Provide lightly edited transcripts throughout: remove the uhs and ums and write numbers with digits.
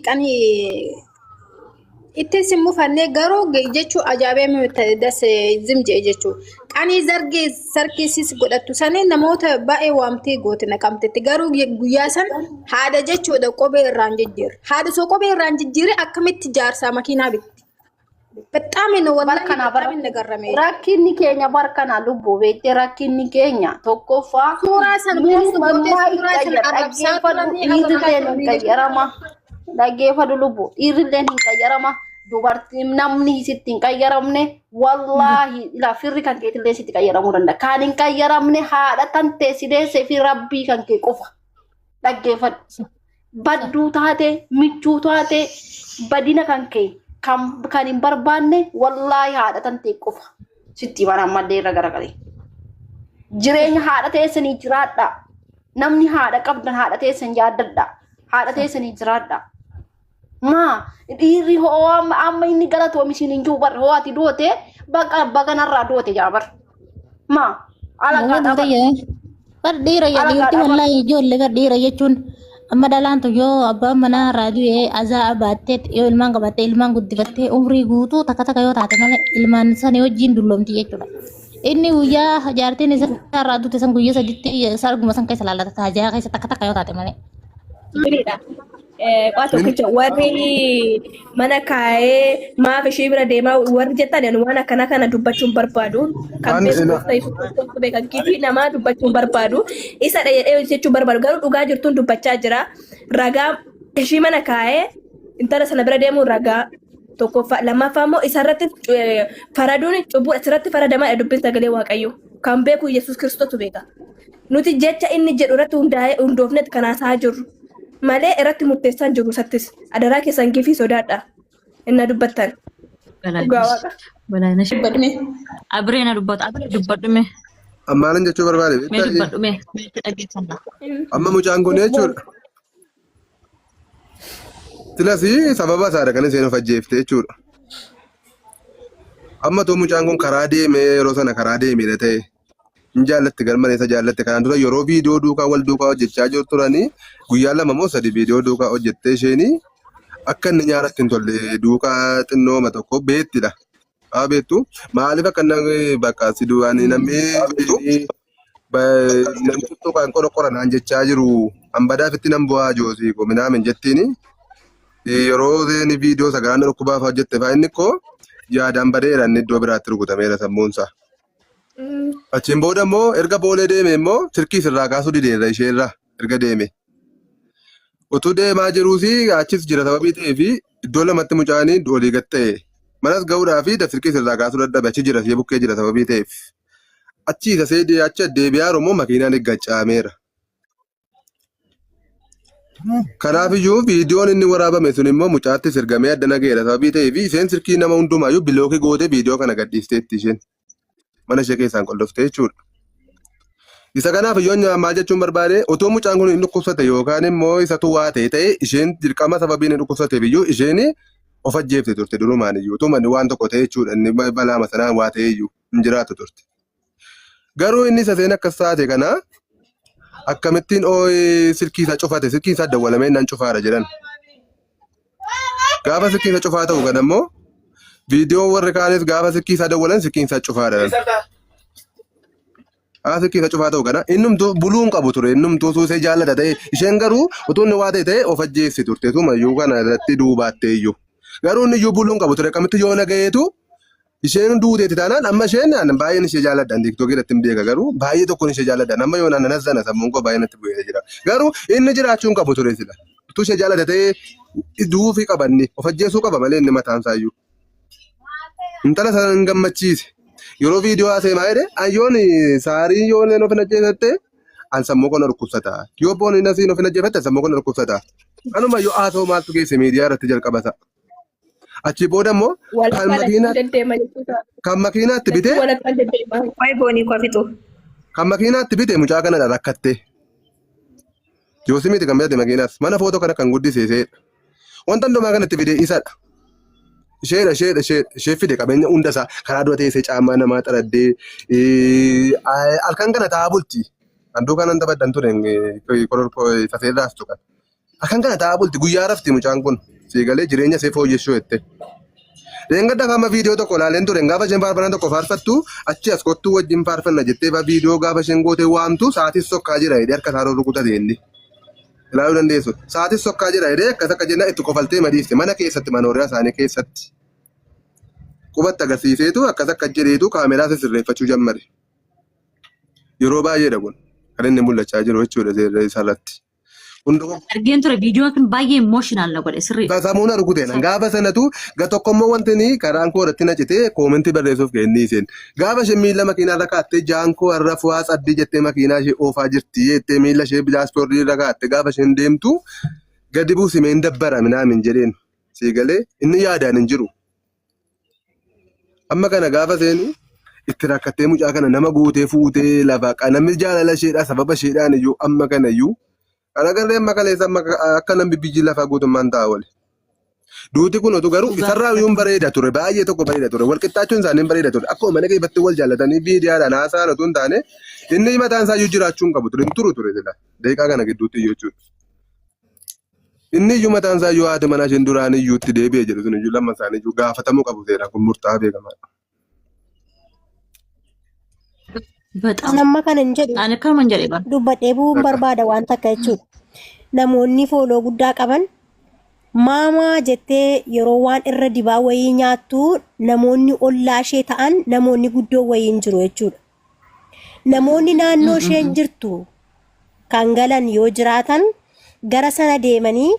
kan itti simmu fanne garuu jechu ajaa'ibee das zimje jechu qani zarge sarkisis godhattu sane namoota baay'ee waamtee goote naqamtetti garuu guyyaa san haada jechuudha qobee irraan jijjiir haada soo qobee irraan jijjiire akkamitti jaarsaa makiinaa bitti በጣም ነው ወላሂ በጣም ነገረመ ራኪኒ ኬኛ ባርከና ሉቦ ቤቴ ራኪኒ ኬኛ ቶኮፋ ሱራሰን ዳጌፈዱ ሉቦ ኢርለን እንቀየረማ ዱባርቲ ምናምን ሲቲን ቀየረምኔ ወላሂ ላፍሪ ካንኬ ትሌ ሲቲ ቀየረሙ ደንዳ ካኒን ቀየረምኔ ሃዳ ታንቴ ሲዴ ሰፊ ረቢ ካንኬ ቆፋ ዳጌፈዱ በዱ ታቴ ምቹ ታቴ በዲና ካንኬ kan hin barbaanne wallahi haadha tantee qofa sitti mana ammallee irra garagalee jireenya haadha teessanii jiraadha namni haadha qabdan haadha teessan yaaddadha haadha teessanii jiraadha ma dhiirri hoo amma inni galatoomi isin hin juubar hoo ati doote baganarraa doote jaabar ma alagaa dhaba dhiira yaadiyuutti wallahi ijoollee dhiira jechuun amma dhalaantu yoo abbaan manaa raadiyoo azaa abaatteet yoo ilmaan qabattee ilmaan guddifattee umrii guutuu takka takka yoo taate malee ilmaan sana wajjin dulloomti jechuudha. Inni guyyaa jaartiin isaa raaduu san guyyaa sadiitti sarguma san keessa laallata taajaa keessa takka takka yoo taate malee. Waa tokkicha warri mana kaa'ee maaf ishee bira deemaa warri jettan waan akkana kana dubbachuun barbaadu kan beeku kan kiitii namaa dubbachuun barbaadu isa dhayee jechuun barbaadu garuu dhugaa jirtuun dubbachaa jira ragaa ishee mana kaa'ee intala sana bira deemuun ragaa tokkoffaa lammaffaa immoo isarratti faraduun cubbuu asirratti faradamaa dubbiin sagalee waaqayyo kan beeku Yesuus Kiristoos beeka nuti jecha inni jedhu irratti hundoofnetti kan haasaa jirru. Malee irratti murteessaan jiru sattis adaraa keessan gifii sodaadha inna dubbattan Gawaaqa walaana shibbadhume abreena dubbadhume ammaanan jechuu barbaade dubbadhume dhageeffannaa amma mucaan kun jechuudha tilasi sababa isaadha kan isheen of ajjeefte jechuudha amma too mucaan kun karaa deemee yeroo sana karaa deemee ta'e jaallatti galmane isa jaallatti kanaan dura yeroo viidiyoo duukaa wal duukaa hojjechaa jiru turanii guyyaa lama moo sadi viidiyoo duukaa hojjettee isheenii akka inni nyaaratti hin tolle duukaa xinnooma tokko beettidha. Haa beettu maaliif akka bakka si du'anii namni tokko kan qoranaan jechaa jiru hambadaafitti nan bu'aa joosii kominaamin jettiini yeroo seeni viidiyoo sagalaan dhukkubaaf hojjette fa'aa inni koo yaadaan badeera inni iddoo biraatti rukutameera sammuunsaa. Achiin booda immoo erga boolee deeme immoo sirkii sirraa kaasuu dideerra isheerra erga deeme. Utuu deemaa jiruusi achis jira sababii ta'eef iddoo lamatti mucaanii olii gad ta'e. Manas ga'uudhaa fi sirkii sirraa kaasuu dadhabe achi jira see bukkee jira sababii ta'eef. Achi isa see achi deebi'aa immoo makiinaan gaccaameera. Kanaafiyyuu viidiyoon inni waraabame sun immoo mucaatti sirgamee addana ga'eera sababii ta'eef isheen sirkii nama hundumaayyuu bilookii gootee viidiyoo kana gadhiisteetti isheen. Mana ishee keessaan qolloftee jechuudha. Isa kanaaf yoo maal jechuun barbaade otoo mucaan kun hin dhukkubsate yookaan immoo isatu waa ta'e isheen dirqama sababiin hin dhukkubsateef iyyuu isheen of ajjeefte turte durumaan iyyuu otoo manni waan tokko ta'e jechuudha inni balaama sanaan waa ta'e iyyuu hin jiraatu turte. Garuu inni isa seen akkas taate kana akkamittiin sirkiisa cufate sirkiisa dawwalamee nan cufaadha jedhan. Gaafa sirkiisa cufaa ta'u kana immoo Video warra kaanis gaafa sirkiisa dawwalan sirkiisa cufaadha. Sirkiisa cufaa ta'u kana innumtuu buluun qabu ture innumtuu suusee jaallata ta'e isheen garuu utuu inni waa ta'e of ajjeessi turte tumayyuu kana irratti duubaattee iyyuu. Garuu inni iyyuu buluun qabu ture akkamitti yoo nagayeetu isheen duuteetti taanaan amma isheen baay'een ishee jaalladhaan tiiktookii irratti hin beeka garuu baay'ee tokkoon ishee jaalladhaan amma yoo naannoo sana sammuun koo baay'ee natti bu'ee jira. Garuu inni jiraachuun qabu ture sila. Utuu ishee jaallata ta'e duufii qabanne of ajjeesuu qaba malee inni mataan isaayyuu. Intala sana hin gammachiise. Yeroo viidiyoo haasee maayide ayyoon saarii yoo leen of hin ajjeefatte an sammuu kana dhukkubsata. Yoo boon hin asiin of hin ajjeefatte sammuu kana dhukkubsata. Kanuma yoo haasoo maaltu geesse miidiyaa irratti jalqabata. Achi booda immoo kan makiinaatti bite kan makiinaatti bite mucaa kanadha rakkatte. Yoosimiti kan bitate makiinaas mana footoo kana kan guddiseesedha. Wanta hundumaa kanatti fide isadha. Ishee fide qabeenya hunda isaa karaa dura teessee caammaa namaa xaraddee halkan kana taa'aa bulti. Handuu kanan taphaddan ture saseerraas tuqan. Akan kana ta'a bulti guyyaa rafti mucaan kun siigalee jireenya see fooyyessuu jette. Reenga dafama viidiyoo tokko laaleen ture gaafa isheen faarfannaa tokko faarfattu achi as kottuu wajjin faarfanna jettee viidiyoo gaafa isheen gootee waamtu sa'aatis sokkaa jira jedhee harka isaa rukutate inni. Ilaaluu dandeessu. Sa'aatis sokkaa jira jedhee akkas akka jenna itti qofaltee madiiste mana keessatti manooriyaa isaanii keessatti. Qubatti agarsiiseetu akkas akka jedheetu kaameraa sirreeffachuu jammare. Yeroo baay'eedha kun kan inni mul'achaa jiru jechuudha isarratti. Argeen ture viidiyoo kan baay'ee emotional na godhe sirrii. Samuuna rukuteen gaafa sanatu tokkommoo wanti ni karaan koo irratti nacitee koomentii barreessuuf kennii isheen. Gaafa isheen miila makiinaa irra kaattee jaankoo irra fu'aa saddii jettee makiinaa ishee oofaa jirti jettee miila ishee bilaaspoortii irra kaatte gaafa isheen deemtu gadi buusimee hin dabbara minaamin jedheen siigalee inni yaadaan hin jiru. Amma kana gaafa seeni itti rakkattee mucaa kana nama guutee fuutee lafa namni jaalala isheedhaa sababa isheedhaan iyyuu amma kana iyyuu. Ana garee amma kaleessa akka namni biyyi lafaa guutummaan ta'a wali. Duuti kun otu garuu isarraa iyyuu bareeda ture baay'ee tokko bareeda ture wal qixxaachuun isaanii bareeda ture akkuma mana keessatti wal jaallatanii viidiyoodhaan haasa'an otuu hin taane inni mataan isaa iyyuu jiraachuun qabu ture hin turu ture jedha daqiiqaa kana gidduutti iyyuu jechuudha. Inni iyyuu mataan isaa iyyuu haati manaa isheen duraan iyyuu itti deebi'ee jedhu sun iyyuu lamma isaanii iyyuu gaafatamuu qabu seeraan kun murtaa'aa beekamaadha. Nama kana hin jedhu. Ani akkuma hin jedhe Dubbadhee bu'uun barbaada waan takka jechuudha. Namoonni fooloo guddaa qaban maamaa jettee yeroo waan irra dibaa wayii nyaattu namoonni ollaa ishee ta'an namoonni guddoo wayii hin jiru jechuudha. Namoonni naannoo isheen jirtu kan galan yoo jiraatan gara sana deemanii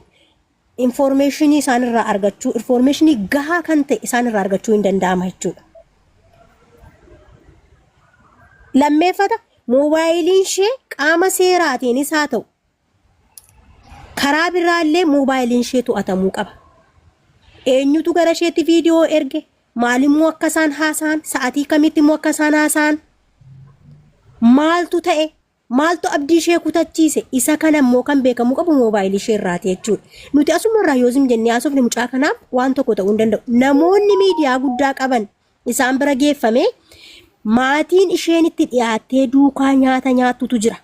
informationii isaanirraa argachuu informationii gahaa kan ta'e isaanirraa argachuu hin danda'ama jechuudha. Lammeeffata moobaayiliin ishee qaama seeraatiinis haa ta'u karaa biraallee moobaayiliin ishee to'atamuu qaba. Eenyutu gara isheetti viidiyoo erge maalimmoo akka isaan haasa'an sa'aatii kamitti immoo akka isaan haasa'an maaltu ta'e maaltu abdii ishee kutachiise isa kana immoo kan beekamuu qabu moobaayilii ishee irraati jechuudha. Nuti asumarraa yoo jennee haasofne mucaa kanaaf waan tokko ta'uu hin danda'u. Namoonni miidiyaa guddaa qaban isaan bira geeffame maatiin isheen itti dhiyaattee duukaa nyaata nyaattutu jira.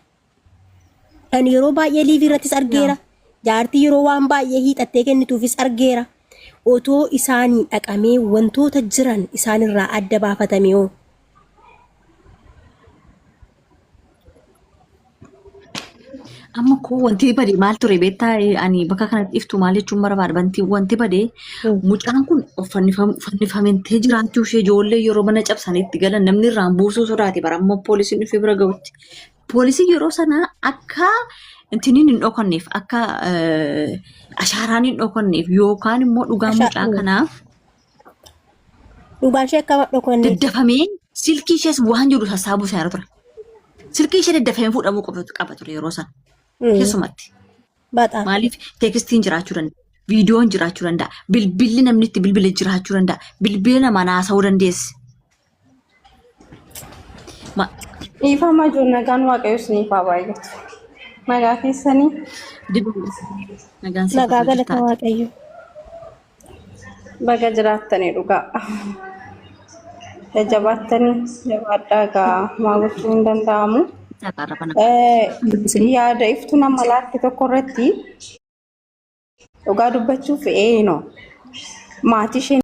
Kan yeroo baay'ee liivii irrattis argeera. Jaartii yeroo waan baay'ee hiixattee kennituufis argeera. Otoo isaanii dhaqamee wantoota jiran isaanirraa adda baafatame oo. amma koo wanti bade maal ture beektaa ani bakka kanatti iftu maal jechuun barbaada wanti bade mucaan kun fannifamtee jiraachuu ishee ijoollee yeroo mana cabsanitti galan namni irraan buusuu sodaate bara ammoo poolisiin dhufee bira ga'utti. Poolisiin yeroo sana akka intiniin hin dhokanneef akka ashaaraan hin dhokanneef yookaan immoo dhugaan mucaa kanaaf dhugaan ishee akka dhokanneef daddafamee silkii ishees waan jedhu sassaabuu isaa ture. Silkii ishee daddafamee fuudhamuu qaba ture yeroo sana. Keessumatti. Maaliif teekstiin jiraachuu danda'a. Viidiyoon jiraachuu danda'a. Bilbilli namni itti bilbile jiraachuu danda'a. Bilbila namaa haasa'uu dandeessi. Dhiifama jiru nagaan waaqayyo isiniifaa baay'atu. Nagaa keessanii. Nagaa galata waaqayyo. Baga jiraattanii dhugaa. Jajjabaattanii jabaadhaa gaa maa gochuu hin danda'amu. Yaada iftu nama laatti tokko irratti dhugaa dubbachuuf maatii ishee